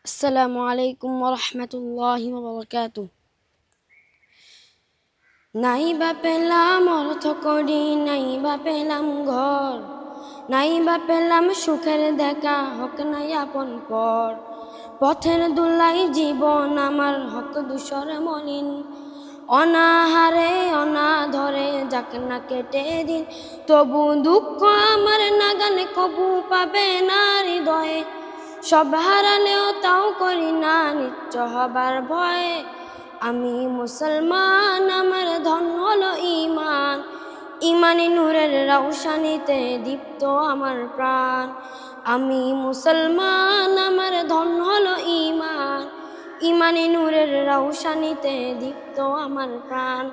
আসসালামু আলাইকুম ওয়া রাহমাতুল্লাহি ওয়া বারাকাতুহু। নাই বা পেলাম অর্থ করি, নাই বা পেলাম ঘর, নাই বা পেলাম সুখের দেখা, হক নাই আপন পর। পথের দুলাই জীবন আমার, হক দুসর মলিন। অনাহারে অনাধরে যাক না কেটে দিন, তবু দুঃখ আমার নাগানে কবু পাবে না হৃদয়ে। সব হারালেও তাও করি না নিচ্ছ হবার ভয়ে। আমি মুসলমান, আমার ধন হলো ঈমান। ঈমানি নূরের রওশনীতে দীপ্ত আমার প্রাণ। আমি মুসলমান, আমার ধন হলো ঈমান। ঈমানি নূরের রওশনীতে দীপ্ত আমার প্রাণ।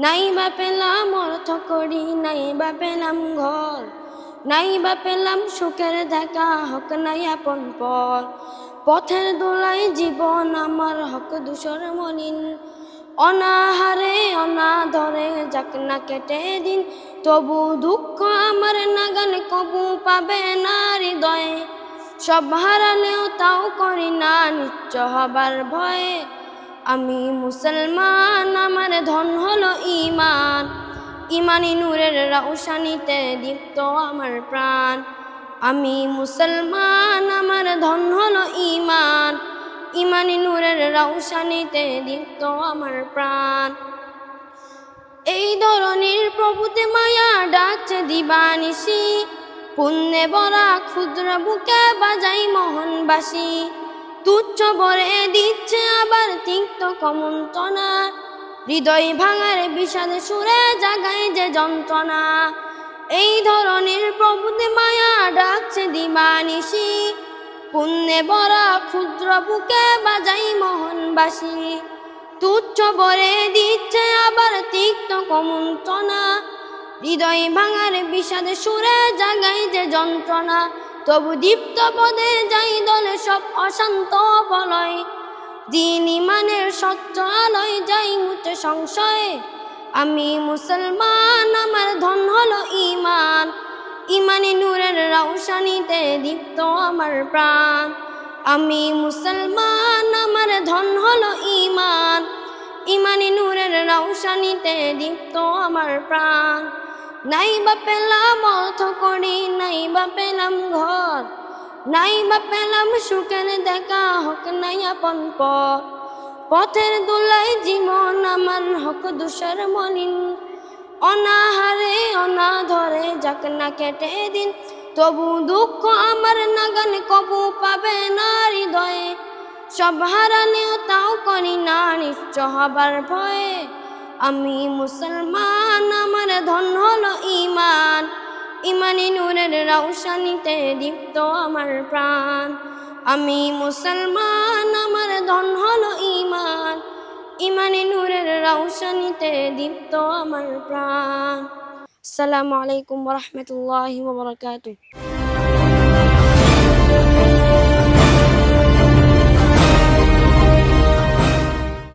নাই বা পেলাম অর্থ করি, নাই বা পেলাম ঘর, নাই বা পেলাম সুখের দেখা, হক নাই আপন পর। পথের দোলাই জীবন আমার, হক দুসর মলিন। অনাহারে অনাধরে যাক না কেটে দিন, তবু দুঃখ আমার নাগানে কবু পাবে না হৃদয়ে। সব হারালেও তাও করি না নিচ্ছ হবার ভয়ে। আমি মুসলমান, আমার ধন হলো ঈমান। ঈমানি নূরের রওশনীতে দীপ্ত আমার প্রাণ। আমি মুসলমান, আমার ধন হলো ঈমান। ঈমানি নূরের রওশনীতে দীপ্ত আমার প্রাণ। এই ধরনের প্রভুতে মায়া ডাকছে দিবানিশি, পুণ্যে ভরা ক্ষুদ্র বুকে বাজাই মোহনবাসী। তুচ্ছ বরে দিচ্ছে আবার তিক্ত কমন্তনা, হৃদয় ভাঙার বিষাদে সুরে জাগায় যে যন্ত্রণা। এই ধরনের প্রভুতে মায়া ডাকছে দিবানিশি, পুণ্যে ভরা ক্ষুদ্র বুকে বাজাই মোহনবাসী। তুচ্ছ বরে দিচ্ছে আবার তিক্ত কমন্তনা, হৃদয় ভাঙার বিষাদে সুরে জাগাই যে যন্ত্রণা। তবু দীপ্ত পদে যাই দলে সব অশান্ত বলয়, দিন ইমানের স্বচ্ছ আলোয় যাই মুছে সংশয়ে। আমি মুসলমান, আমার ধন হলো ঈমান। ঈমানি নূরের রওশনীতে দীপ্ত আমার প্রাণ। আমি মুসলমান, আমার ধন হলো ঈমান। ঈমানি নূরের রওশনীতে দীপ্ত আমার প্রাণ। নাই বা পেলাম অর্থ করি, নাই বা পেলাম ঘর, নাই বা পেলাম সুখের দেখা, হক নাই আপন পর। পথের দোলাই জীবন আমার, হক দুসর মলিন। অনাহারে অনাধরে যাক না কেটে দিন, তবু দুঃখ আমার নাগানে কবু পাবে না হৃদয়ে। সব হারালেও তাও করি না নিচ্ছ হবার ভয়ে। আমি মুসলমান, আমার ধন হলো ঈমান। ঈমানি নূরের রওশনীতে দীপ্ত আমার প্রাণ। আমি মুসলমান, আমার ধন হলো ঈমান। ঈমানি নূরের রওশনীতে দীপ্ত আমার প্রাণ। আসসালামু আলাইকুম ওয়া রাহমাতুল্লাহি ওয়া বারাকাতুহু।